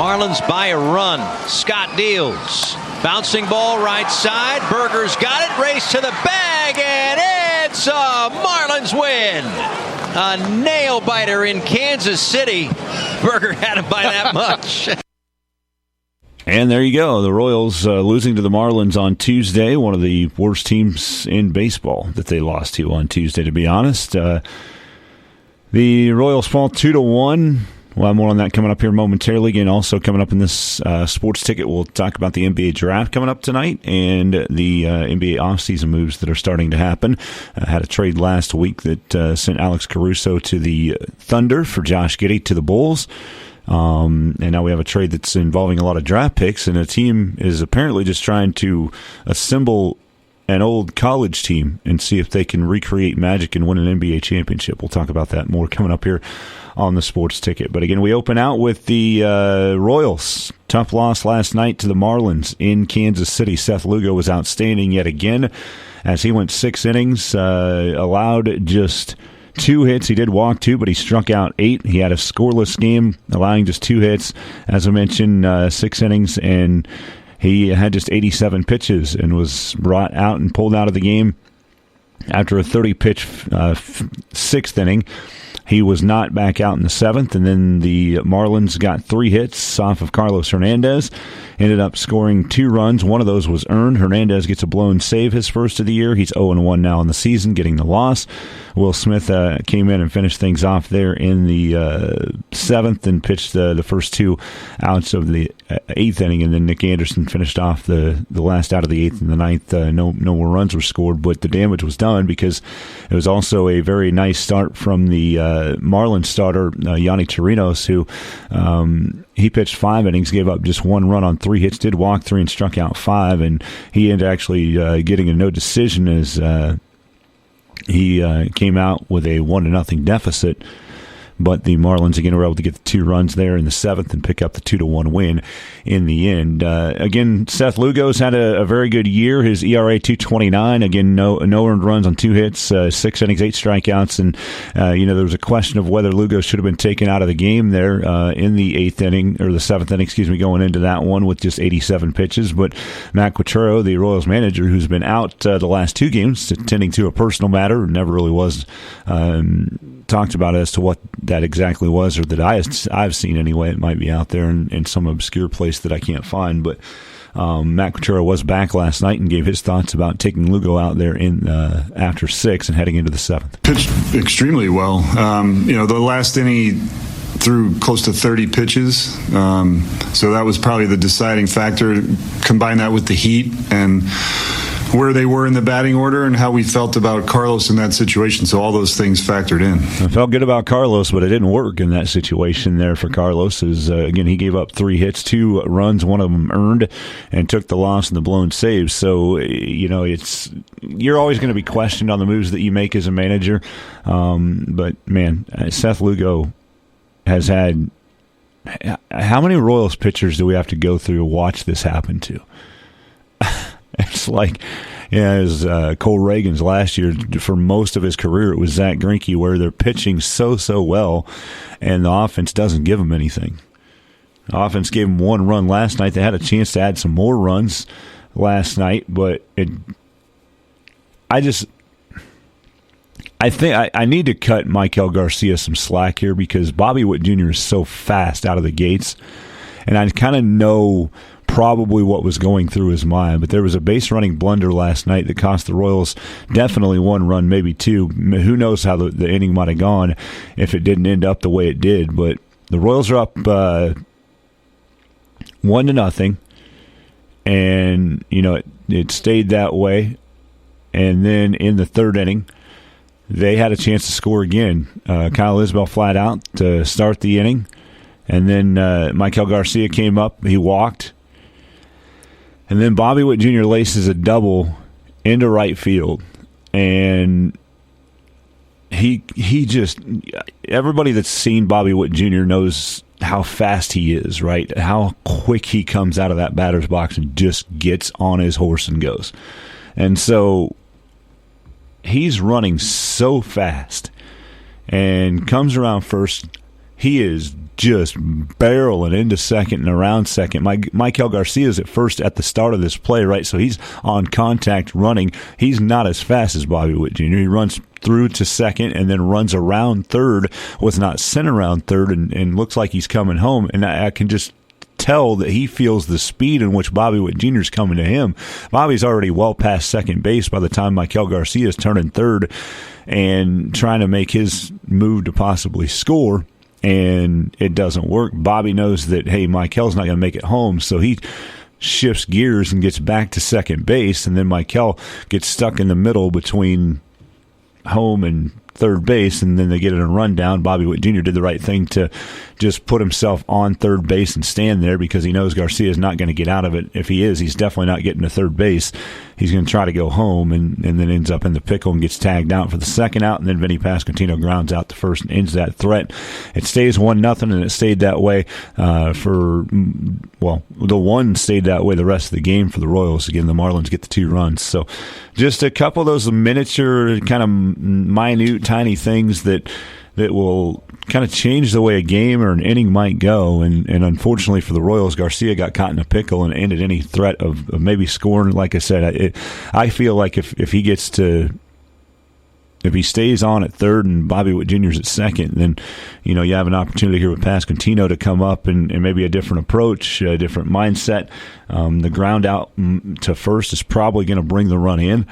Marlins by a run. Scott deals. Bouncing ball right side. Berger's got it. Race to the bag, and it's a Marlins win. A nail-biter in Kansas City. Berger had him by that much. And there you go. The Royals losing to the Marlins on Tuesday, one of the worst teams in baseball that they lost to on Tuesday, to be honest. The Royals fall 2-1. We'll have more on that coming up here momentarily. Again, also coming up in this sports ticket, we'll talk about the NBA draft coming up tonight and the NBA offseason moves that are starting to happen. Had a trade last week that sent Alex Caruso to the Thunder for Josh Giddey to the Bulls. And now we have a trade that's involving a lot of draft picks, and a team is apparently just trying to assemble an old college team and see if they can recreate magic and win an NBA championship. We'll talk about that more coming up here on the sports ticket. But again, we open out with the Royals. Tough loss last night to the Marlins in Kansas City. Seth Lugo was outstanding yet again as he went 6 innings, allowed just 2 hits. He did walk 2, but he struck out 8. He had a scoreless game, allowing just 2 hits. As I mentioned, 6 innings, and he had just 87 pitches and was brought out and pulled out of the game after a 30-pitch 6th inning. He was not back out in the 7th, and then the Marlins got 3 hits off of Carlos Hernandez, ended up scoring 2 runs. One of those was earned. Hernandez gets a blown save, his first of the year. He's 0-1 now in the season, getting the loss. Will Smith came in and finished things off there in the 7th and pitched the first 2 outs of the 8th inning, and then Nick Anderson finished off the last out of the 8th and the 9th. No more runs were scored, but the damage was done because it was also a very nice start from the Marlins starter, Yonny Chirinos, who he pitched 5 innings, gave up just 1 run on 3 hits, did walk 3 and struck out 5, and he ended actually getting a no decision as he came out with a 1-0 deficit. But the Marlins, again, were able to get the 2 runs there in the 7th and pick up the 2-1 win in the end. Again, Seth Lugo's had a very good year. His ERA 2.29. Again, no earned runs on 2 hits, 6 innings, 8 strikeouts. And, there was a question of whether Lugo should have been taken out of the game there in the 8th inning, or the 7th inning, going into that one with just 87 pitches. But Matt Quatraro, the Royals manager, who's been out the last 2 games, attending to a personal matter, never really was talked about as to what that exactly was, or that I've seen anyway. It might be out there in some obscure place that I can't find, but Matt Quatraro was back last night and gave his thoughts about taking Lugo out there in after 6 and heading into the 7th. Pitched extremely well. The last inning threw close to 30 pitches, so that was probably the deciding factor. Combine that with the heat and where they were in the batting order and how we felt about Carlos in that situation. So all those things factored in. I felt good about Carlos, but it didn't work in that situation there for Carlos. Again, he gave up 3 hits, 2 runs, one of them earned, and took the loss in the blown save. So, you're always going to be questioned on the moves that you make as a manager. But, man, Seth Lugo has had – how many Royals pitchers do we have to go through to watch this happen to? It's like, as Cole Reagan's last year, for most of his career, it was Zach Greinke, where they're pitching so well, and the offense doesn't give them anything. The offense gave them 1 run last night. They had a chance to add some more runs last night, but I think I need to cut Michael Garcia some slack here, because Bobby Witt Jr. is so fast out of the gates, and I kind of know probably what was going through his mind. But there was a base running blunder last night that cost the Royals definitely 1 run, maybe 2. Who knows how the inning might have gone if it didn't end up the way it did. But the Royals are up 1-0, and it stayed that way. And then in the 3rd inning, they had a chance to score again. Kyle Isbell flat out to start the inning, and then Michael Garcia came up. He walked. And then Bobby Witt Jr. laces a double into right field. And he just, everybody that's seen Bobby Witt Jr. knows how fast he is, right? How quick he comes out of that batter's box and just gets on his horse and goes. And so he's running so fast and comes around first. He is just barreling into second and around second. Michael Garcia is at first at the start of this play, right? So he's on contact running. He's not as fast as Bobby Witt Jr. He runs through to second and then runs around third, was not sent around third, and looks like he's coming home. And I can just tell that he feels the speed in which Bobby Witt Jr. is coming to him. Bobby's already well past second base by the time Michael Garcia is turning third and trying to make his move to possibly score, and it doesn't work. Bobby knows that, hey, Michael's not going to make it home, so he shifts gears and gets back to second base, and then Michael gets stuck in the middle between home and third base, and then they get in a rundown. Bobby Witt Jr. did the right thing to just put himself on third base and stand there because he knows Garcia is not going to get out of it. If he is, he's definitely not getting to third base. He's going to try to go home and then ends up in the pickle and gets tagged out for the second out, and then Vinny Pasquantino grounds out the first and ends that threat. It stays 1-0, and it stayed that way the one stayed that way the rest of the game for the Royals. Again, the Marlins get the 2 runs. So just a couple of those miniature, kind of minute, tiny things that will kind of change the way a game or an inning might go. And unfortunately for the Royals, Garcia got caught in a pickle and ended any threat of maybe scoring. Like I said, I feel like if he stays on at third and Bobby Witt Jr. is at second, then you have an opportunity here with Pasquantino to come up and maybe a different approach, a different mindset. The ground out to first is probably going to bring the run in.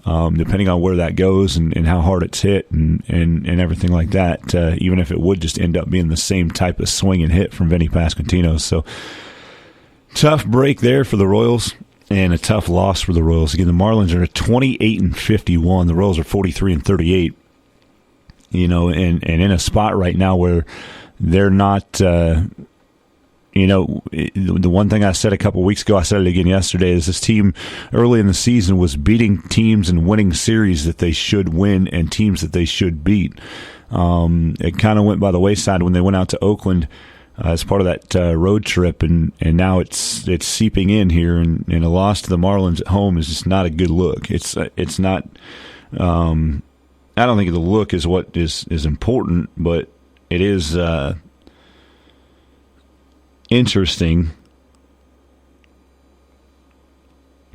Depending on where that goes and how hard it's hit and everything like that, even if it would just end up being the same type of swing and hit from Vinny Pasquantino. So tough break there for the Royals and a tough loss for the Royals. Again, the Marlins are 28-51. The Royals are 43-38. And in a spot right now where they're not. The one thing I said a couple weeks ago, I said it again yesterday, is this team early in the season was beating teams and winning series that they should win and teams that they should beat. It kind of went by the wayside when they went out to Oakland as part of that road trip, and now it's seeping in here, and a loss to the Marlins at home is just not a good look. It's not. I don't think the look is what is important, but it is. Interesting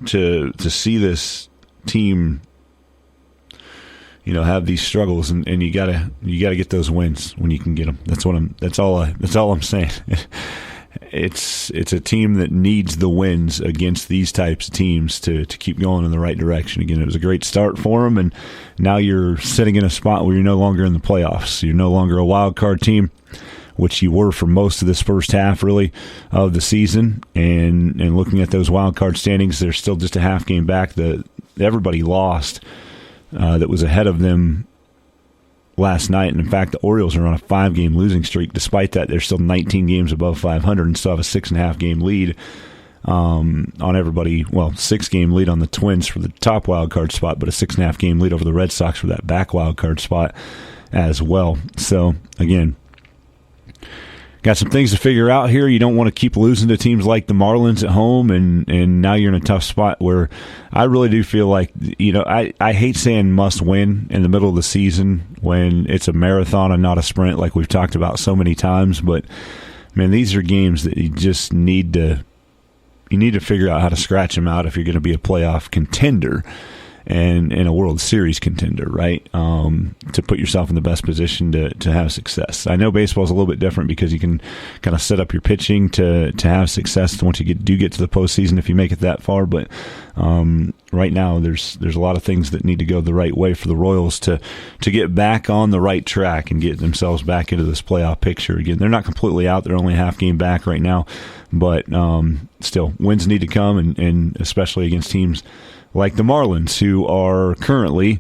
to see this team, have these struggles, and you gotta get those wins when you can get them. That's all I'm saying. It's a team that needs the wins against these types of teams to keep going in the right direction. Again, it was a great start for them, and now you're sitting in a spot where you're no longer in the playoffs. You're no longer a wild card team, which you were for most of this first half, really, of the season. And looking at those wild card standings, they're still just a half game back. Everybody lost that was ahead of them last night. And in fact, the Orioles are on a 5-game losing streak. Despite that, they're still 19 games above 500 and still have a 6.5-game lead on everybody. Well, 6-game lead on the Twins for the top wild card spot, but a 6.5-game lead over the Red Sox for that back wild card spot as well. So, again, got some things to figure out here. You don't want to keep losing to teams like the Marlins at home, and now you're in a tough spot where I really do feel like, I hate saying must win in the middle of the season when it's a marathon and not a sprint like we've talked about so many times. But, man, these are games that you just need to figure out how to scratch them out if you're going to be a playoff contender and a World Series contender, right? To put yourself in the best position to have success. I know baseball is a little bit different because you can kind of set up your pitching to have success once you get to the postseason if you make it that far. But right now, there's a lot of things that need to go the right way for the Royals to get back on the right track and get themselves back into this playoff picture again. They're not completely out; they're only a half game back right now, but still, wins need to come, and especially against teams like the Marlins, who are currently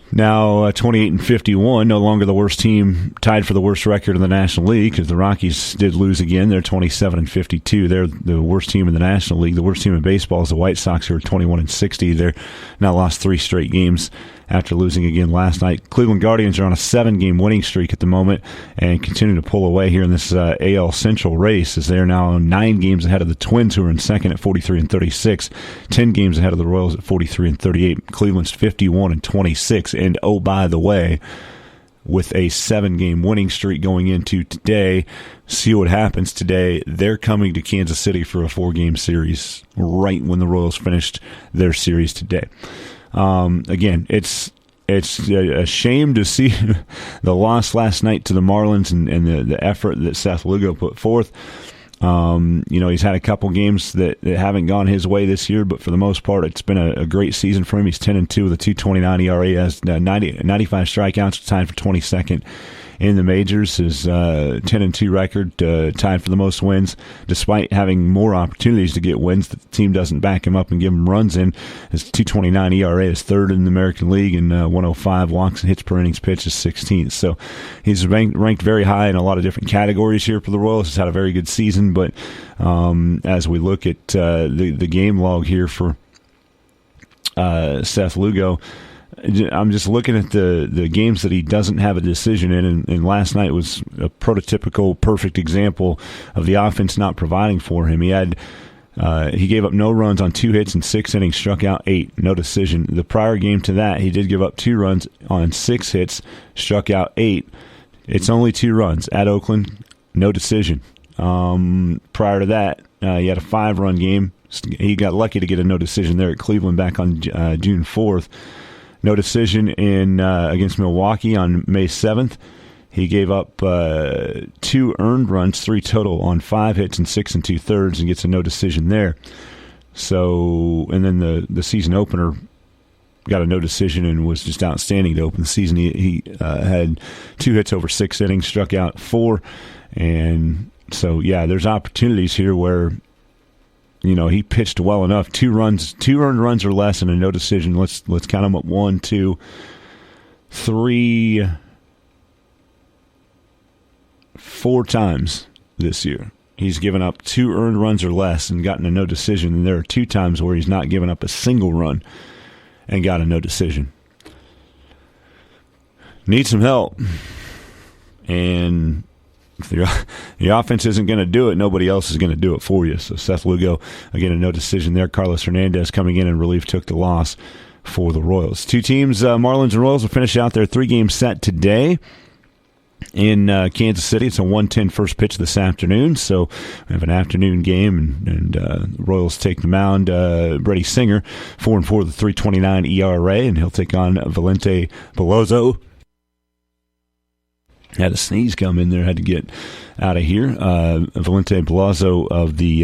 now 28-51, no longer the worst team, tied for the worst record in the National League, because the Rockies did lose again. They're 27-52. They're the worst team in the National League. The worst team in baseball is the White Sox, who are 21-60. They're now lost 3 straight games after losing again last night. Cleveland Guardians are on a 7-game winning streak at the moment and continue to pull away here in this AL Central race, as they're now 9 games ahead of the Twins, who are in second at 43-36, 10 games ahead of the Royals at 43-38. Cleveland's 51-26. And oh, by the way, with a 7-game winning streak going into today. See what happens today. They're coming to Kansas City for a 4-game series right when the Royals finished their series today. Again, it's a shame to see the loss last night to the Marlins and the effort that Seth Lugo put forth. He's had a couple games that haven't gone his way this year, but for the most part, it's been a great season for him. He's 10-2 with a 2.29 ERA, has 95 strikeouts, tied for 22nd in the majors. His 10-2 record, tied for the most wins, despite having more opportunities to get wins. The team doesn't back him up and give him runs in. His 2.29 ERA is third in the American League, and 105 walks and hits per innings pitched is 16th. So he's ranked very high in a lot of different categories here for the Royals. He's had a very good season, but as we look at the game log here for Seth Lugo, I'm just looking at the games that he doesn't have a decision in, and last night was a prototypical perfect example of the offense not providing for him. He gave up no runs on 2 hits in 6 innings, struck out 8, no decision. The prior game to that, he did give up 2 runs on 6 hits, struck out 8. It's only 2 runs at Oakland, no decision. Prior to that, he had a 5-run game. He got lucky to get a no decision there at Cleveland back on June 4th. No decision against Milwaukee on May 7th. He gave up 2 earned runs, 3 total on 5 hits and 6 2/3, and gets a no decision there. So, and then the season opener got a no decision and was just outstanding to open the season. He had 2 hits over 6 innings, struck out 4, and so there's opportunities here where he pitched well enough. 2 earned runs or less, and a no decision. Let's count them up. 1, 2, 3, 4 times this year. He's given up 2 earned runs or less and gotten a no decision. And there are 2 times where he's not given up a single run and got a no decision. Need some help. And if the offense isn't going to do it, nobody else is going to do it for you. So Seth Lugo, again, a no decision there. Carlos Hernandez coming in relief took the loss for the Royals. 2 teams, Marlins and Royals, will finish out their 3-game set today in Kansas City. It's a 1:10 first pitch this afternoon, so we have an afternoon game, and the Royals take the mound. Brady Singer, 4-4 with a 3.29 ERA, and he'll take on Valente Belloso. Had a sneeze come in there, had to get out of here. Valente Belloso of the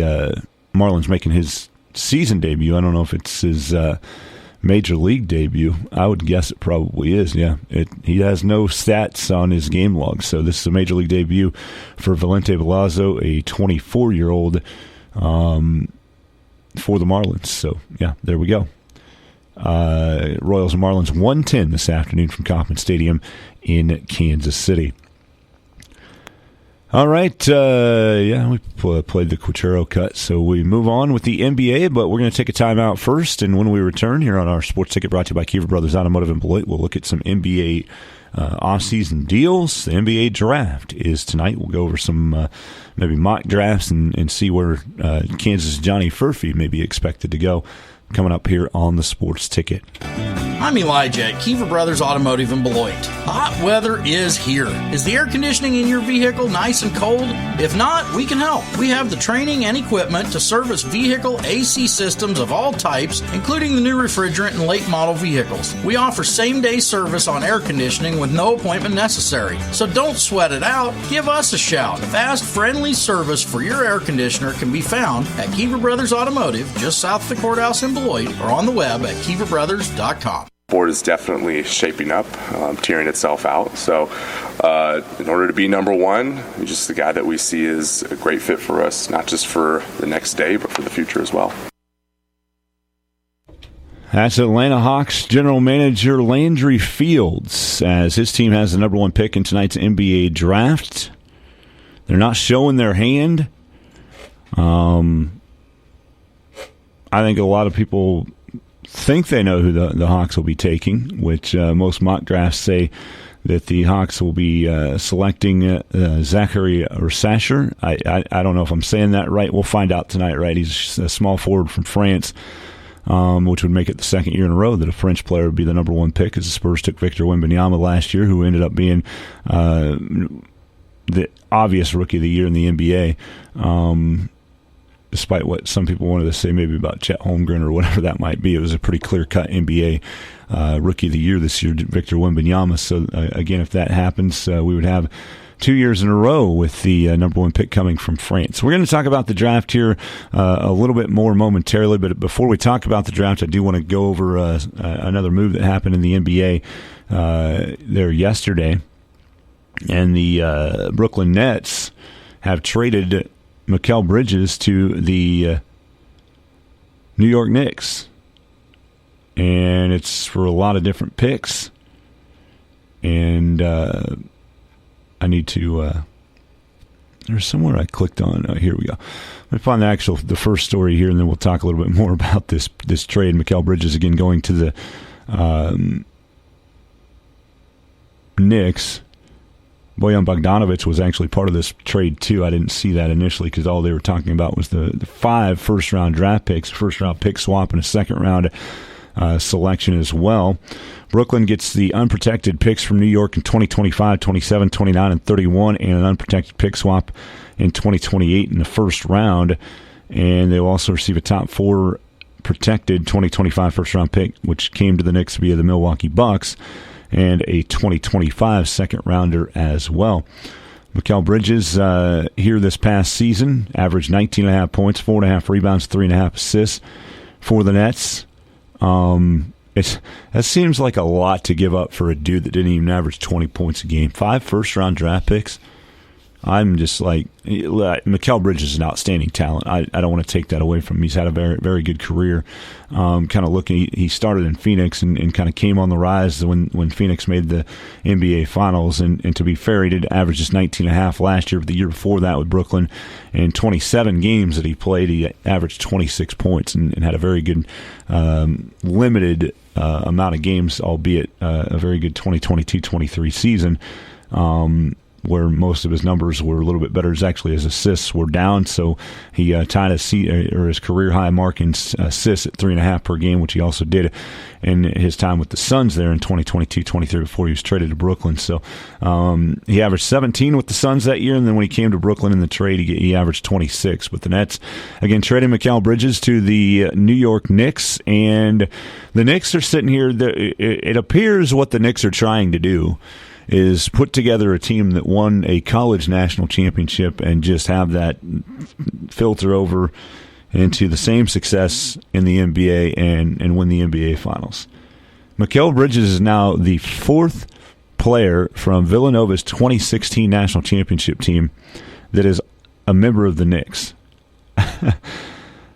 Marlins making his season debut. I don't know if it's his major league debut. I would guess it probably is, yeah. He has no stats on his game log, so this is a major league debut for Valente Belloso, a 24-year-old for the Marlins. So, there we go. Royals and Marlins 1:10 this afternoon from Kauffman Stadium in Kansas City. All right, we played the Quachero cut, so we move on with the NBA, but we're going to take a timeout first, and when we return here on our Sports Ticket brought to you by Kiever Brothers Automotive in Beloit, we'll look at some NBA off-season deals. The NBA draft is tonight. We'll go over some maybe mock drafts and see where Kansas' Johnny Furphy may be expected to go coming up here on the Sports Ticket. I'm Elijah at Kiever Brothers Automotive in Beloit. Hot weather is here. Is the air conditioning in your vehicle nice and cold? If not, we can help. We have the training and equipment to service vehicle AC systems of all types, including the new refrigerant and late model vehicles. We offer same-day service on air conditioning with no appointment necessary. So don't sweat it out. Give us a shout. Fast, friendly service for your air conditioner can be found at Kiever Brothers Automotive, just south of the courthouse in Beloit, or on the web at KieverBrothers.com. Board is definitely shaping up, tearing itself out. So in order to be number one, he's just the guy that we see is a great fit for us, not just for the next day, but for the future as well. That's Atlanta Hawks general manager Landry Fields, as his team has the number 1 pick in tonight's NBA draft. They're not showing their hand. I think a lot of people think they know who the Hawks will be taking, which most mock drafts say that the Hawks will be selecting Zachary Sasser. I don't know if I'm saying that right. We'll find out tonight, right? He's a small forward from France. which would make it the second year in a row that a French player would be the number one pick, as the Spurs took Victor Wembanyama last year, who ended up being the obvious Rookie of the Year in the NBA. Despite what some people wanted to say maybe about Chet Holmgren or whatever that might be, it was a pretty clear-cut NBA Rookie of the Year this year, Victor Wembanyama. So, again, if that happens, we would have 2 years in a row with the number one pick coming from France. We're going to talk about the draft here a little bit more momentarily, but before we talk about the draft, I do want to go over another move that happened in the NBA there yesterday. And the Brooklyn Nets have traded Mikal Bridges to the New York Knicks. And it's for a lot of different picks. And I need to there's somewhere I clicked on. Here we go. Let me find the first story here, and then we'll talk a little bit more about this trade. Mikal Bridges, again, going to the Knicks. Bojan Bogdanovic was actually part of this trade, too. I didn't see that initially because all they were talking about was the 5 first-round draft picks, first-round pick swap, and a second-round selection as well. Brooklyn gets the unprotected picks from New York in 2025, 27, 29, and 31, and an unprotected pick swap in 2028 in the first round. And they'll also receive a top 4 protected 2025 first-round pick, which came to the Knicks via the Milwaukee Bucks, and a 2025 second-rounder as well. Mikal Bridges here this past season averaged 19.5 points, 4.5 rebounds, 3.5 assists for the Nets. That seems like a lot to give up for a dude that didn't even average 20 points a game. 5 first-round draft picks. I'm just like, Mikal Bridges is an outstanding talent. I don't want to take that away from him. He's had a very, very good career. Kind of looking, he started in Phoenix and kind of came on the rise when Phoenix made the NBA Finals. And to be fair, he did average just 19.5 last year, but the year before that with Brooklyn, in 27 games that he played, he averaged 26 points and had a very good limited amount of games, albeit a very good 2022-23 season. Where most of his numbers were a little bit better. Actually, his assists were down, so he tied his career high mark in assists at 3.5 per game, which he also did in his time with the Suns there in 2022-23 before he was traded to Brooklyn. So he averaged 17 with the Suns that year, and then when he came to Brooklyn in the trade, he averaged 26. But the Nets, again, trading Mikal Bridges to the New York Knicks, and the Knicks are sitting here. It appears what the Knicks are trying to do is put together a team that won a college national championship and just have that filter over into the same success in the NBA and win the NBA Finals. Mikal Bridges is now the 4th player from Villanova's 2016 national championship team that is a member of the Knicks.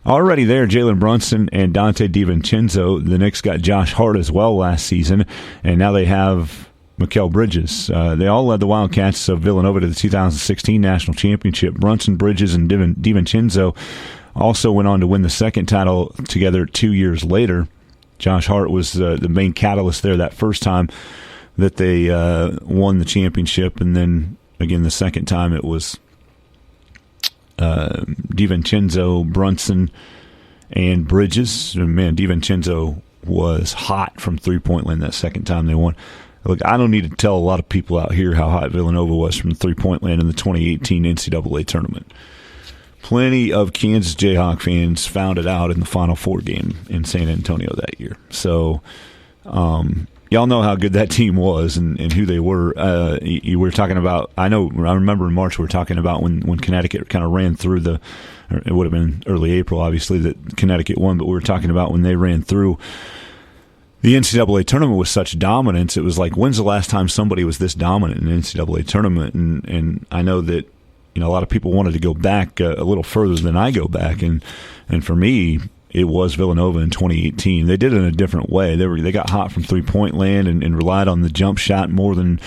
Already there, Jalen Brunson and Dante DiVincenzo. The Knicks got Josh Hart as well last season, and now they have Mikal Bridges. They all led the Wildcats of Villanova to the 2016 national championship. Brunson, Bridges, and DiVincenzo also went on to win the second title together 2 years later. Josh Hart was the main catalyst there that first time that they won the championship, and then again the second time it was DiVincenzo, Brunson, and Bridges. And man, DiVincenzo was hot from three-point land that second time they won. Look, I don't need to tell a lot of people out here how hot Villanova was from the three-point land in the 2018 NCAA tournament. Plenty of Kansas Jayhawk fans found it out in the Final Four game in San Antonio that year. So, y'all know how good that team was and who they were. You were talking about, I remember in March we were talking about when Connecticut kind of ran through it would have been early April, obviously, that Connecticut won, but we were talking about when they ran through the NCAA tournament with such dominance. It was like, when's the last time somebody was this dominant in an NCAA tournament? And I know that a lot of people wanted to go back a little further than I go back, and for me, it was Villanova in 2018. They did it in a different way. They got hot from three-point land and relied on the jump shot more than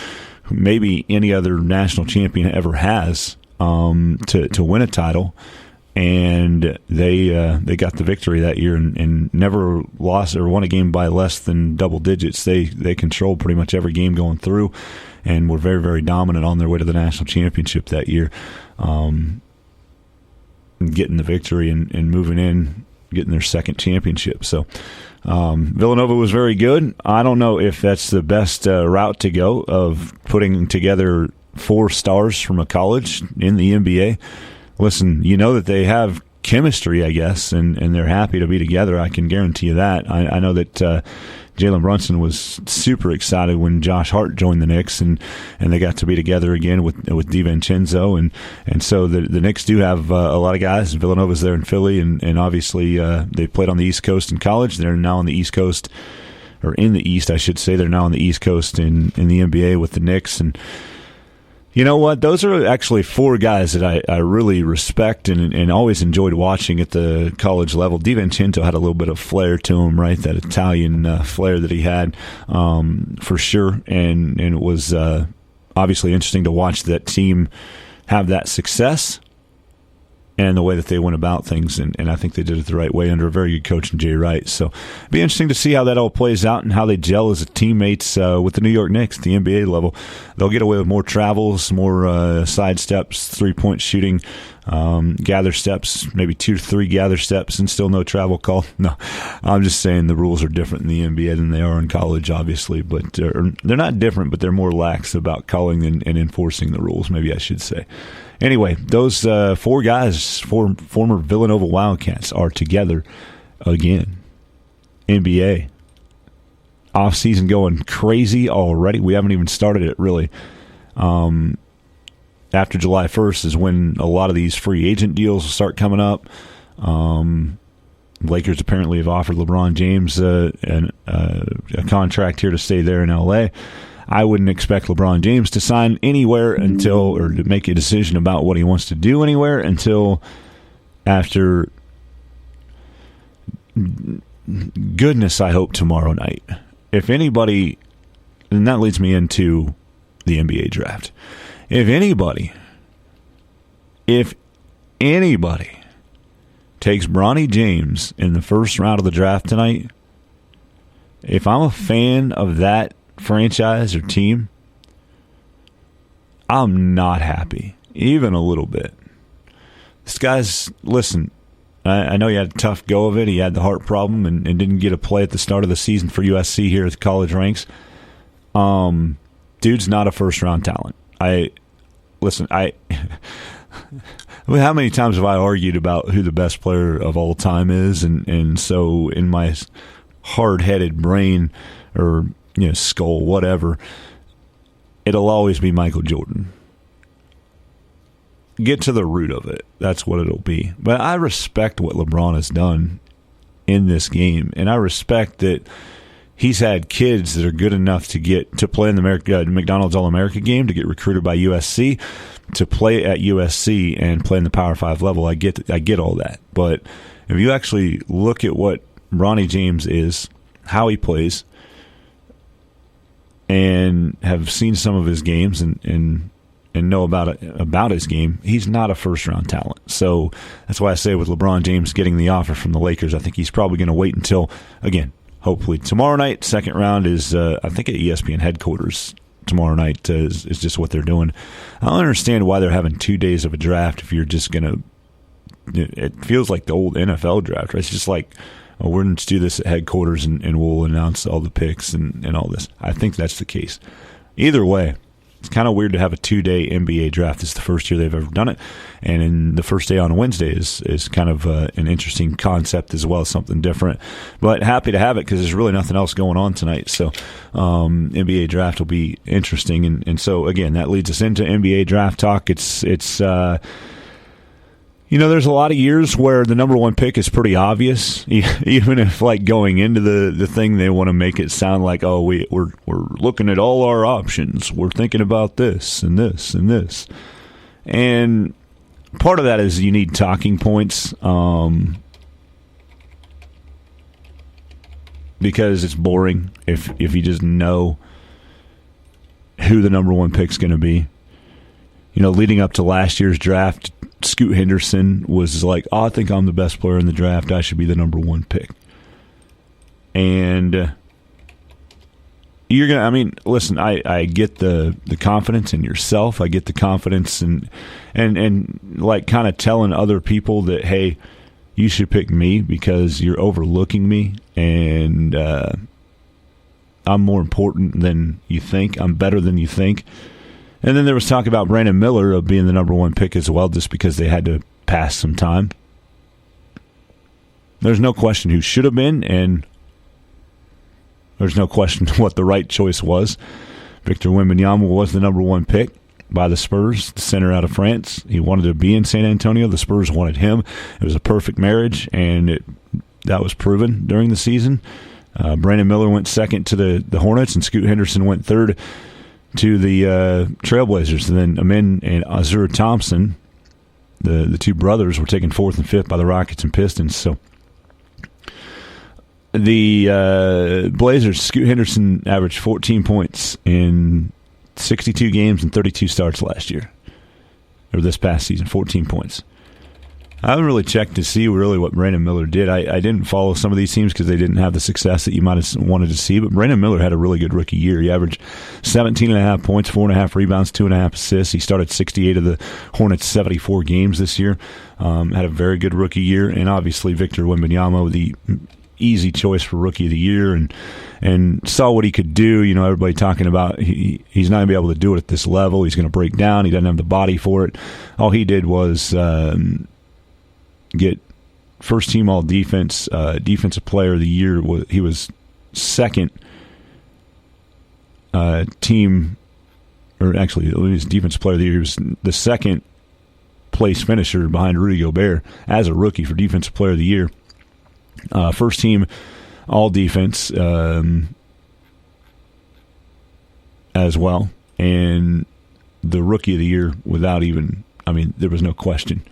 maybe any other national champion ever has to win a title. And they got the victory that year and never lost or won a game by less than double digits. They controlled pretty much every game going through and were very, very dominant on their way to the national championship that year. Getting the victory and moving in getting their second championship. So Villanova was very good. I don't know if that's the best route to go of putting together 4 stars from a college in the NBA. Listen, you know that they have chemistry, I guess, and they're happy to be together. I can guarantee you that. I know that Jalen Brunson was super excited when Josh Hart joined the Knicks, and they got to be together again with DiVincenzo, and so the Knicks do have a lot of guys. Villanova's there in Philly, and obviously they played on the East Coast in college. They're now on the East Coast, or in the East, I should say. They're now on the East Coast in the NBA with the Knicks, and you know what? Those are actually 4 guys that I really respect and always enjoyed watching at the college level. DiVincenzo had a little bit of flair to him, right? That Italian flair that he had, for sure. And it was obviously interesting to watch that team have that success and the way that they went about things. And I think they did it the right way under a very good coach in Jay Wright. So it'd be interesting to see how that all plays out and how they gel as teammates with the New York Knicks at the NBA level. They'll get away with more travels, more side steps, 3-point shooting, gather steps, maybe 2 to 3 gather steps, and still no travel call. No, I'm just saying the rules are different in the NBA than they are in college, obviously. But they're not different, but they're more lax about calling and enforcing the rules, maybe I should say. Anyway, those 4 guys, 4 former Villanova Wildcats, are together again. NBA. Off-season going crazy already. We haven't even started it, really. After July 1st is when a lot of these free agent deals will start coming up. Lakers apparently have offered LeBron James a contract here to stay there in L.A., I wouldn't expect LeBron James to sign anywhere or to make a decision about what he wants to do anywhere until after, goodness, I hope tomorrow night. If anybody, and that leads me into the NBA draft. If anybody takes Bronny James in the first round of the draft tonight, if I'm a fan of that franchise or team, I'm not happy, even a little bit. This guy's, listen, I know he had a tough go of it. He had the heart problem and didn't get a play at the start of the season for USC here at the college ranks. Dude's not a first-round talent. How many times have I argued about who the best player of all time is? And so in my hard-headed brain or skull, whatever, it'll always be Michael Jordan. Get to the root of it. That's what it'll be. But I respect what LeBron has done in this game, and I respect that he's had kids that are good enough to get to play in the McDonald's All-America game, to get recruited by USC, to play at USC and play in the Power 5 level. I get all that. But if you actually look at what Bronny James is, how he plays, and have seen some of his games and know about his game, he's not a first-round talent. So that's why I say with LeBron James getting the offer from the Lakers, I think he's probably going to wait until, again, hopefully tomorrow night. Second round is, I think, at ESPN headquarters tomorrow night is just what they're doing. I don't understand why they're having 2 days of a draft if you're just going to – it feels like the old NFL draft, right? It's just like, oh, we're going to do this at headquarters and we'll announce all the picks and all this. I think that's the case. Either way, it's kind of weird to have a 2-day NBA draft. It's the first year they've ever done it. And in the first day on Wednesday is kind of an interesting concept as well, something different. But happy to have it because there's really nothing else going on tonight. So NBA draft will be interesting. And so, again, that leads us into NBA draft talk. It's there's a lot of years where the number one pick is pretty obvious, even if, like, going into the thing, they want to make it sound like, oh, we're looking at all our options. We're thinking about this and this and this. And part of that is you need talking points because it's boring if you just know who the number one pick's going to be. Leading up to last year's draft, Scoot Henderson was like, oh, I think I'm the best player in the draft. I should be the number one pick. And you're going to, listen, I get the confidence in yourself. I get the confidence and like kind of telling other people that, hey, you should pick me because you're overlooking me, and I'm more important than you think. I'm better than you think. And then there was talk about Brandon Miller of being the number one pick as well, just because they had to pass some time. There's no question who should have been, and there's no question what the right choice was. Victor Wembanyama was the number one pick by the Spurs, the center out of France. He wanted to be in San Antonio. The Spurs wanted him. It was a perfect marriage, and that was proven during the season. Brandon Miller went second to the Hornets, and Scoot Henderson went third to the Trailblazers. And then Amin and Azur Thompson, the two brothers, were taken fourth and fifth by the Rockets and Pistons. So the Blazers, Scoot Henderson averaged 14 points in 62 games and 32 starts last year, or this past season, 14 points. I haven't really checked to see really what Brandon Miller did. I didn't follow some of these teams because they didn't have the success that you might have wanted to see, but Brandon Miller had a really good rookie year. He averaged 17.5 points, 4.5 rebounds, 2.5 assists. He started 68 of the Hornets' 74 games this year. Had a very good rookie year, and obviously Victor Wembanyama, the easy choice for Rookie of the Year, and saw what he could do. You know, everybody talking about he's not going to be able to do it at this level. He's going to break down. He doesn't have the body for it. All he did was get first team all defense, defensive player of the year. He was second team, or actually he was defensive player of the year. He was the second place finisher behind Rudy Gobert as a rookie for defensive player of the year. First team all defense as well, and the rookie of the year without even, there was no question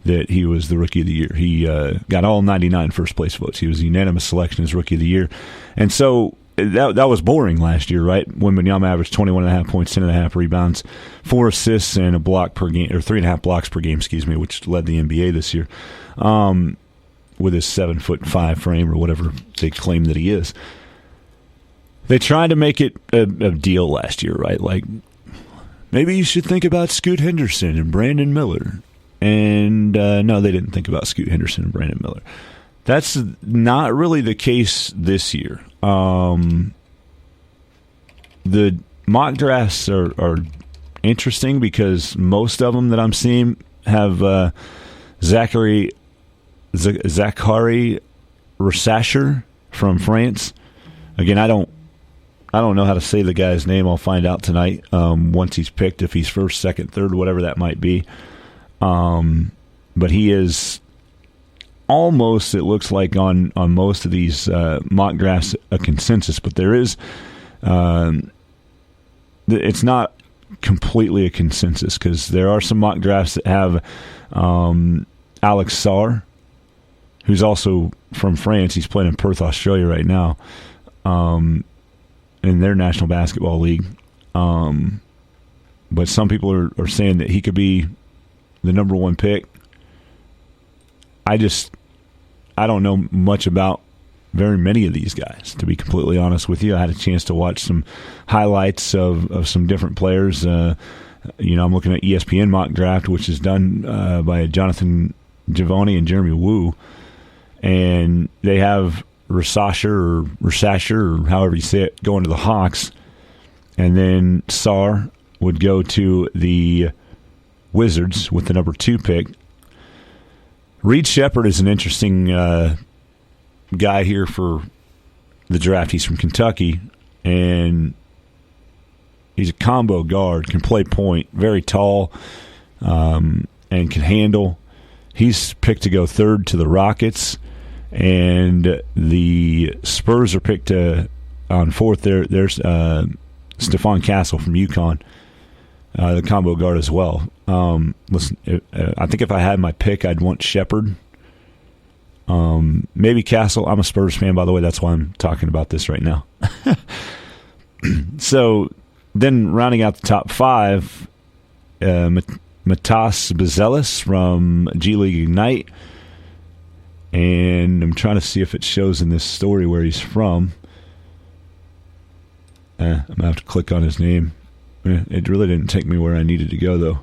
that he was the rookie of the year. He got all 99 first place votes. He was a unanimous selection as rookie of the year. And so that was boring last year, right? When Wembanyama averaged 21.5 points, 10.5 rebounds, 4 assists, and a block per game, or 3.5 blocks per game, which led the NBA this year. With his 7'5" frame, or whatever they claim that he is. They tried to make it a deal last year, right? Like, maybe you should think about Scoot Henderson and Brandon Miller. And no, they didn't think about Scoot Henderson and Brandon Miller. That's not really the case this year. The mock drafts are interesting because most of them that I'm seeing have Zachary Rossacher from France. Again, I don't know how to say the guy's name. I'll find out tonight once he's picked, if he's first, second, third, whatever that might be. But he is almost, it looks like on most of these mock drafts, a consensus. But there is, it's not completely a consensus because there are some mock drafts that have Alex Sarr, who's also from France. He's playing in Perth, Australia right now, in their National Basketball League. But some people are saying that he could be the number one pick. I don't know much about very many of these guys, to be completely honest with you. I had a chance to watch some highlights of some different players. I'm looking at ESPN mock draft, which is done by Jonathan Givony and Jeremy Wu. And they have Rossacher or however you say it, going to the Hawks. And then Sarr would go to the Wizards with the number 2 pick. Reed Shepherd is an interesting guy here for the draft. He's from Kentucky, and he's a combo guard, can play point, very tall, and can handle. He's picked to go third to the Rockets, and the Spurs are picked on fourth. There's Stephon Castle from UConn, the combo guard as well. Listen, I think if I had my pick, I'd want Shepherd. Maybe Castle. I'm a Spurs fan, by the way. That's why I'm talking about this right now. So then rounding out the top 5, Matas Bezelis from G League Ignite. And I'm trying to see if it shows in this story where he's from. I'm going to have to click on his name. It really didn't take me where I needed to go, though.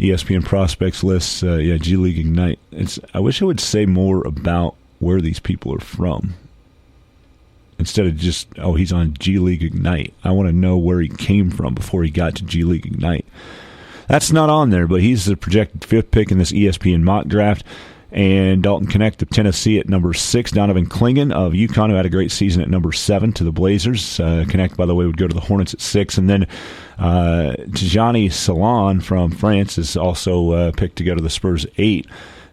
ESPN prospects list, G League Ignite. I wish I would say more about where these people are from instead of just, he's on G League Ignite. I want to know where he came from before he got to G League Ignite. That's not on there, but he's the projected 5th pick in this ESPN mock draft. And Dalton Knecht of Tennessee at number 6. Donovan Clingan of UConn, who had a great season, at number 7 to the Blazers. Knecht, by the way, would go to the Hornets at 6. And then Tijani Salon from France is also picked to go to the Spurs 8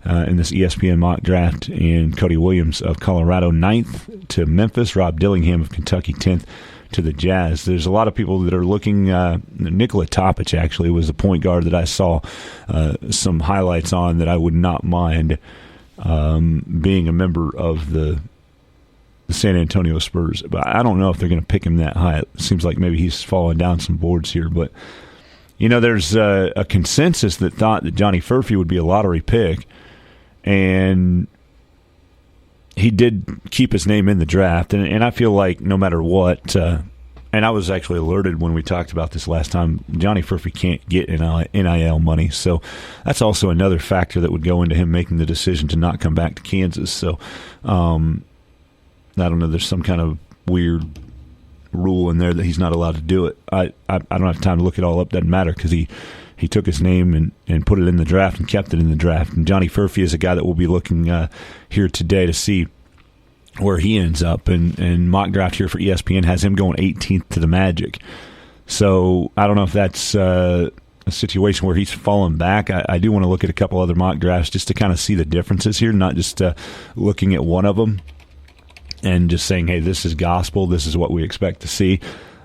in this ESPN mock draft. And Cody Williams of Colorado 9th to Memphis. Rob Dillingham of Kentucky 10th to the Jazz. There's a lot of people that are looking. Nikola Topic actually was the point guard that I saw some highlights on that I would not mind being a member of the San Antonio Spurs. But I don't know if they're going to pick him that high. It seems like maybe he's falling down some boards here. But, there's a consensus that thought that Johnny Furphy would be a lottery pick. And he did keep his name in the draft, and I feel like no matter what, and I was actually alerted when we talked about this last time, Johnny Furphy can't get NIL money, so that's also another factor that would go into him making the decision to not come back to Kansas. So I don't know, there's some kind of weird rule in there that he's not allowed to do it. I don't have time to look it all up, doesn't matter, because he took his name and put it in the draft and kept it in the draft. And Johnny Furphy is a guy that we'll be looking here today to see where he ends up. And mock draft here for ESPN has him going 18th to the Magic. So I don't know if that's a situation where he's fallen back. I do want to look at a couple other mock drafts just to kind of see the differences here, not just looking at one of them and just saying, hey, this is gospel, this is what we expect to see.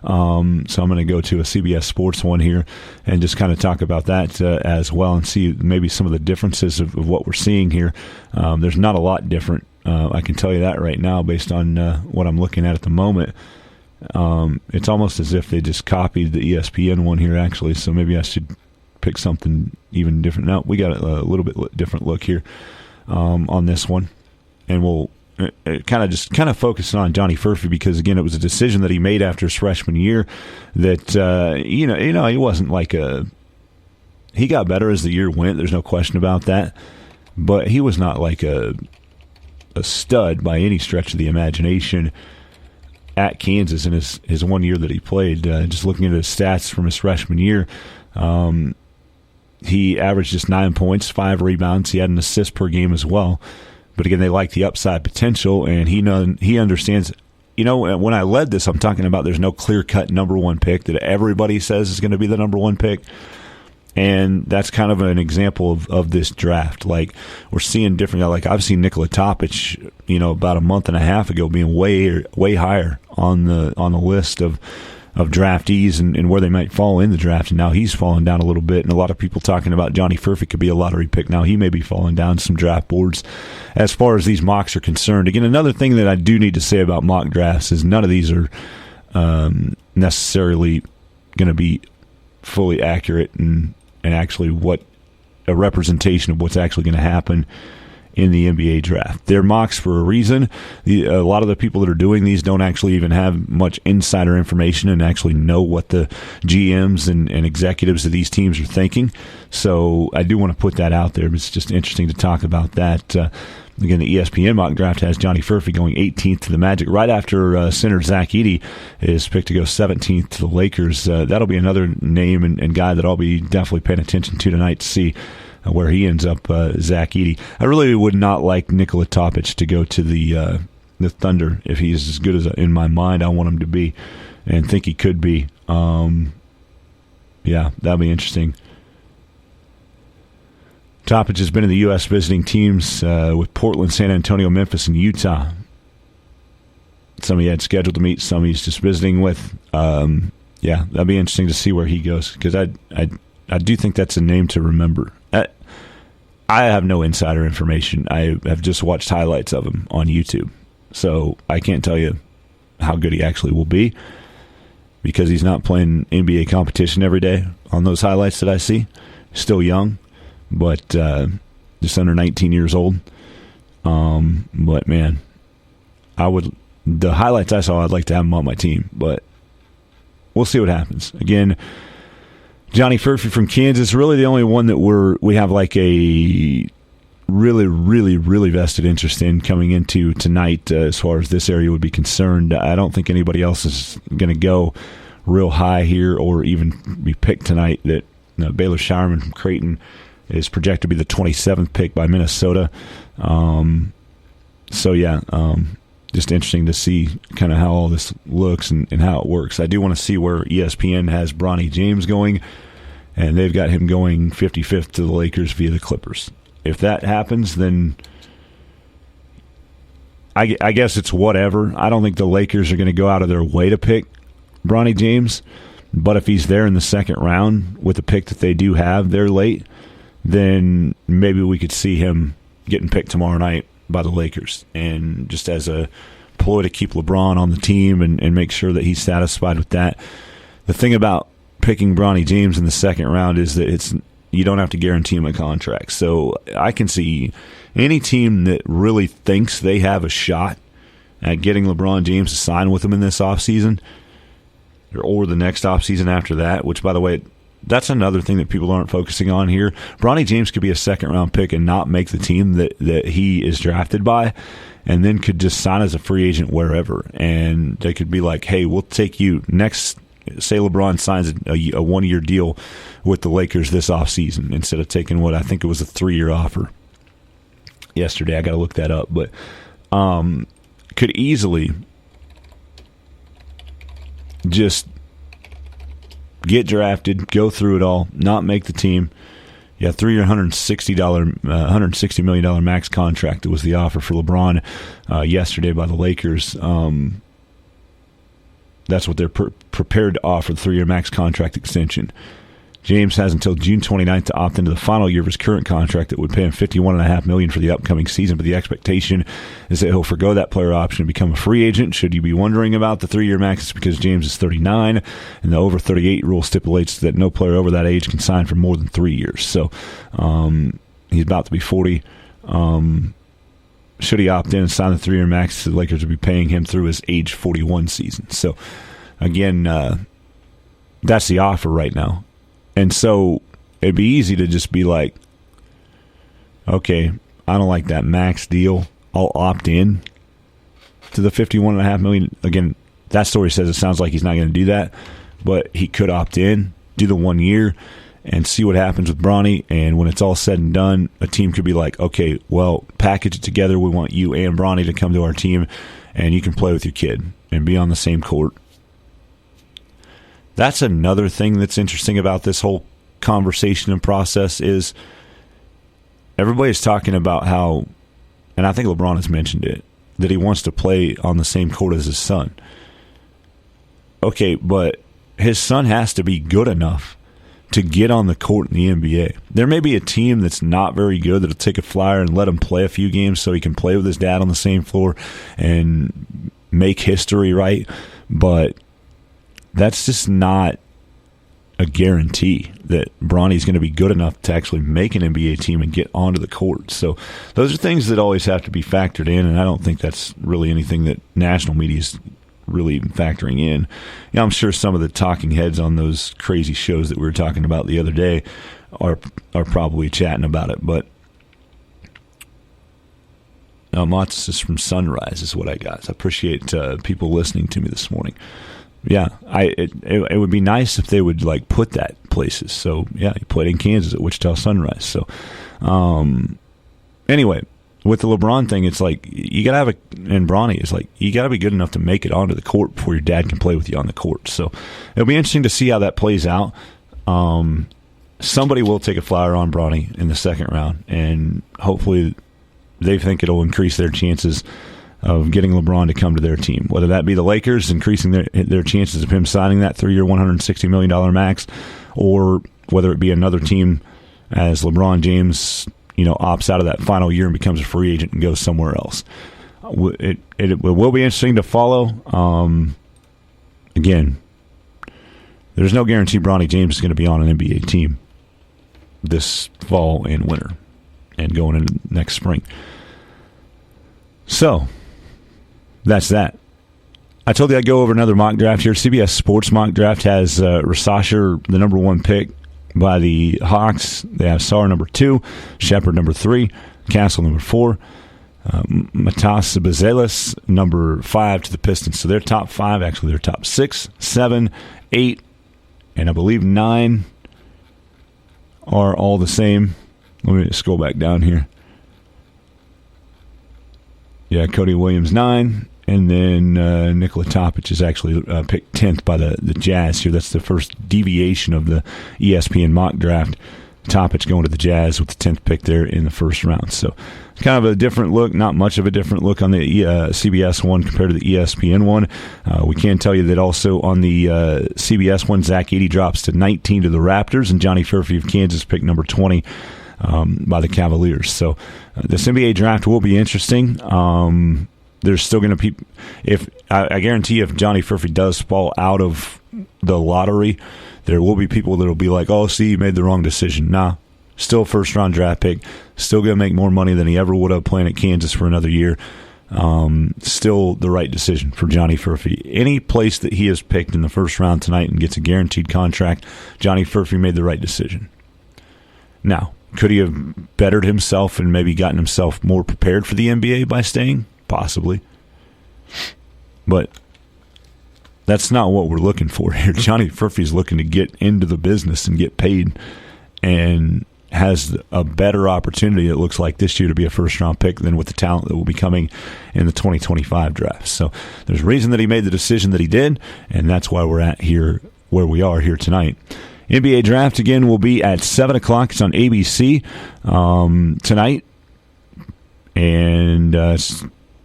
So I'm going to go to a CBS Sports one here and just kind of talk about that as well and see maybe some of the differences of what we're seeing here. There's not a lot different. I can tell you that right now based on what I'm looking at the moment. It's almost as if they just copied the ESPN one here, actually, so maybe I should pick something even different. Now, we got a little bit different look here on this one, and we'll kind of focusing on Johnny Furphy because, again, it was a decision that he made after his freshman year that, he wasn't like he got better as the year went. There's no question about that. But he was not like a stud by any stretch of the imagination at Kansas in his 1 year that he played. Just looking at his stats from his freshman year, he averaged just 9 points, 5 rebounds. He had an assist per game as well. But again, they like the upside potential, and he understands. When I led this, I'm talking about there's no clear-cut number one pick that everybody says is going to be the number one pick. And that's kind of an example of this draft. Like, we're seeing different. Like, I've seen Nikola Topic, about a month and a half ago being way higher on the list of draftees and where they might fall in the draft. And now he's fallen down a little bit. And a lot of people talking about Johnny Furphy could be a lottery pick. Now he may be falling down some draft boards as far as these mocks are concerned. Again, another thing that I do need to say about mock drafts is none of these are necessarily going to be fully accurate and actually what a representation of what's actually going to happen in the NBA draft. They're mocks for a reason. A lot of the people that are doing these don't actually even have much insider information and actually know what the GMs and executives of these teams are thinking. So I do want to put that out there. It's just interesting to talk about that. Again, the ESPN mock draft has Johnny Furphy going 18th to the Magic, right after center Zach Edey is picked to go 17th to the Lakers. That'll be another name and guy that I'll be definitely paying attention to tonight to see where he ends up, Zach Edey. I really would not like Nikola Topic to go to the Thunder if he's as good as, in my mind, I want him to be and think he could be. Yeah, that'll be interesting. Topic has been in the U.S. visiting teams with Portland, San Antonio, Memphis, and Utah. Some he had scheduled to meet, some he's just visiting with. Yeah, that'll be interesting to see where he goes because I do think that's a name to remember. I have no insider information. I have just watched highlights of him on YouTube. So I can't tell you how good he actually will be because he's not playing NBA competition every day on those highlights that I see. Still young, but just under 19 years old. But, man, the highlights I saw, I'd like to have him on my team. But we'll see what happens. Again, Johnny Furphy from Kansas, really the only one that we have like a really, really, really vested interest in coming into tonight as far as this area would be concerned. I don't think anybody else is going to go real high here or even be picked tonight. That Baylor Shireman from Creighton is projected to be the 27th pick by Minnesota. Just interesting to see kind of how all this looks and how it works. I do want to see where ESPN has Bronny James going, and they've got him going 55th to the Lakers via the Clippers. If that happens, then I guess it's whatever. I don't think the Lakers are going to go out of their way to pick Bronny James, but if he's there in the second round with the pick that they do have there late, then maybe we could see him getting picked tomorrow night by the Lakers, and just as a ploy to keep LeBron on the team and make sure that he's satisfied with that. The thing about picking Bronny James in the second round is that you don't have to guarantee him a contract. So I can see any team that really thinks they have a shot at getting LeBron James to sign with them in this offseason or the next offseason after that, which, by the way, that's another thing that people aren't focusing on here. Bronny James could be a second-round pick and not make the team that he is drafted by, and then could just sign as a free agent wherever. And they could be like, hey, we'll take you next. Say LeBron signs a one-year deal with the Lakers this offseason instead of taking what I think it was a 3-year offer yesterday. I got to look that up. But could easily just get drafted, go through it all, not make the team. Yeah, 3-year, $160 million max contract. It was the offer for LeBron yesterday by the Lakers. That's what they're prepared to offer, the 3-year max contract extension. James has until June 29th to opt into the final year of his current contract that would pay him $51.5 million for the upcoming season, but the expectation is that he'll forgo that player option and become a free agent. Should you be wondering about the 3-year max, it's because James is 39, and the over 38 rule stipulates that no player over that age can sign for more than 3 years. So he's about to be 40. Should he opt in and sign the 3-year max, the Lakers would be paying him through his age 41 season. So, again, that's the offer right now. And so it'd be easy to just be like, okay, I don't like that max deal. I'll opt in to the $51.5 million. Again, that story says it sounds like he's not going to do that, but he could opt in, do the 1 year, and see what happens with Bronny. And when it's all said and done, a team could be like, okay, well, package it together. We want you and Bronny to come to our team, and you can play with your kid and be on the same court. That's another thing that's interesting about this whole conversation and process is everybody's talking about how, and I think LeBron has mentioned it, that he wants to play on the same court as his son. Okay, but his son has to be good enough to get on the court in the NBA. There may be a team that's not very good that'll take a flyer and let him play a few games so he can play with his dad on the same floor and make history, right? But that's just not a guarantee that Bronny's going to be good enough to actually make an NBA team and get onto the court. So those are things that always have to be factored in, and I don't think that's really anything that national media is really factoring in. I'm sure some of the talking heads on those crazy shows that we were talking about the other day are probably chatting about it, but Mott's is from Sunrise is what I got. So I appreciate people listening to me this morning. Yeah, it would be nice if they would like put that places. So yeah, he played in Kansas at Wichita Sunrise. So anyway, with the LeBron thing, it's like you gotta have and Bronny is like you gotta be good enough to make it onto the court before your dad can play with you on the court. So it'll be interesting to see how that plays out. Somebody will take a flyer on Bronny in the second round, and hopefully they think it'll increase their chances of getting LeBron to come to their team, whether that be the Lakers increasing their chances of him signing that 3-year, $160 million max, or whether it be another team as LeBron James, opts out of that final year and becomes a free agent and goes somewhere else. It will be interesting to follow. Again, there's no guarantee Bronny James is going to be on an NBA team this fall and winter and going into next spring. So that's that. I told you I'd go over another mock draft here. CBS Sports mock draft has Rasasher, the number 1 pick, by the Hawks. They have Sarr number 2, Shepard number 3, Castle number 4, Matas Bazelis number 5 to the Pistons. So they're top 5. Actually, they're top 6, 7, 8, and I believe 9 are all the same. Let me scroll back down here. Yeah, Cody Williams 9, and then Nikola Topic is actually picked 10th by the Jazz here. That's the first deviation of the ESPN mock draft. Topic going to the Jazz with the 10th pick there in the first round. So kind of a different look, not much of a different look on the CBS one compared to the ESPN one. We can tell you that also on the CBS one, Zach Edey drops to 19 to the Raptors, and Johnny Furphy of Kansas picked number 20 by the Cavaliers. So this NBA draft will be interesting. There's still going to be, I guarantee if Johnny Furphy does fall out of the lottery, there will be people that will be like, oh, see, you made the wrong decision. Nah, still first-round draft pick, still going to make more money than he ever would have playing at Kansas for another year. Still the right decision for Johnny Furphy. Any place that he is picked in the first round tonight and gets a guaranteed contract, Johnny Furphy made the right decision. Now, could he have bettered himself and maybe gotten himself more prepared for the NBA by staying? Possibly. But that's not what we're looking for here. Johnny Furphy's looking to get into the business and get paid, and has a better opportunity, it looks like, this year to be a first-round pick than with the talent that will be coming in the 2025 draft. So there's a reason that he made the decision that he did, and that's why we're at here where we are here tonight. NBA draft, again, will be at 7 o'clock. It's on ABC tonight. And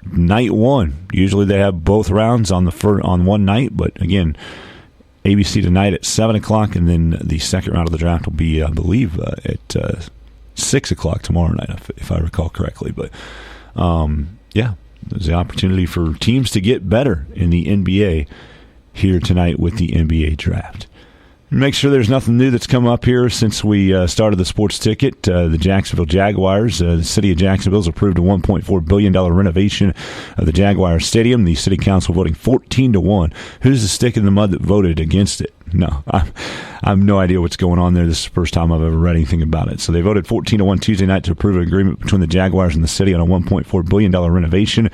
night one. Usually they have both rounds on one night, but again, ABC tonight at 7 o'clock, and then the second round of the draft will be, I believe, at 6 o'clock tomorrow night, if I recall correctly. But yeah, there's the opportunity for teams to get better in the NBA here tonight with the NBA draft. Make sure there's nothing new that's come up here since we started the sports ticket. The Jacksonville Jaguars, the city of Jacksonville has approved a $1.4 billion renovation of the Jaguars Stadium. The city council voting 14-1. Who's the stick in the mud that voted against it? No, I have no idea what's going on there. This is the first time I've ever read anything about it. So they voted 14-1 Tuesday night to approve an agreement between the Jaguars and the city on a $1.4 billion renovation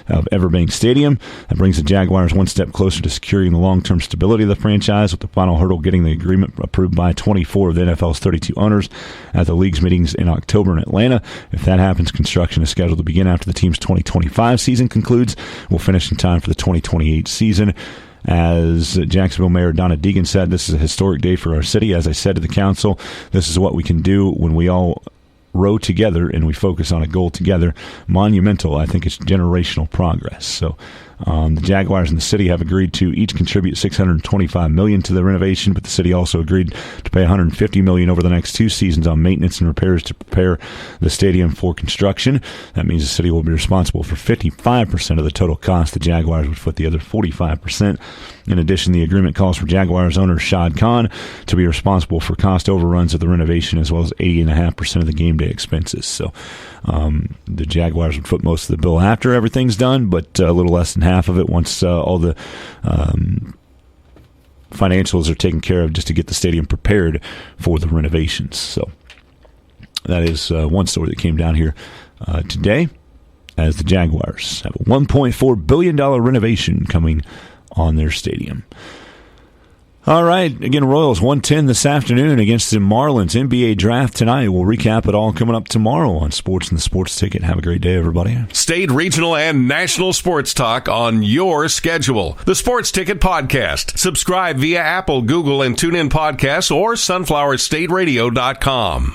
of Everbank Stadium. That brings the Jaguars one step closer to securing the long-term stability of the franchise, with the final hurdle getting the agreement approved by 24 of the NFL's 32 owners at the league's meetings in October in Atlanta. If that happens, construction is scheduled to begin after the team's 2025 season concludes. We'll finish in time for the 2028 season. As Jacksonville Mayor Donna Deegan said, this is a historic day for our city. As I said to the council, this is what we can do when we all row together and we focus on a goal together. Monumental. I think it's generational progress. So the Jaguars and the city have agreed to each contribute $625 million to the renovation, but the city also agreed to pay $150 million over the next 2 seasons on maintenance and repairs to prepare the stadium for construction. That means the city will be responsible for 55% of the total cost. The Jaguars would foot the other 45%. In addition, the agreement calls for Jaguars owner Shad Khan to be responsible for cost overruns of the renovation, as well as 80.5% of the game day expenses. So the Jaguars would foot most of the bill after everything's done, but a little less than half of it once all the financials are taken care of, just to get the stadium prepared for the renovations. So that is one story that came down here today, as the Jaguars have a $1.4 billion renovation coming on their stadium. All right, again, Royals 110 this afternoon against the Marlins. NBA draft tonight. We'll recap it all coming up tomorrow on Sports and the Sports Ticket. Have a great day, everybody. State, regional, and national sports talk on your schedule. The Sports Ticket Podcast. Subscribe via Apple, Google, and TuneIn Podcasts or sunflowerstateradio.com.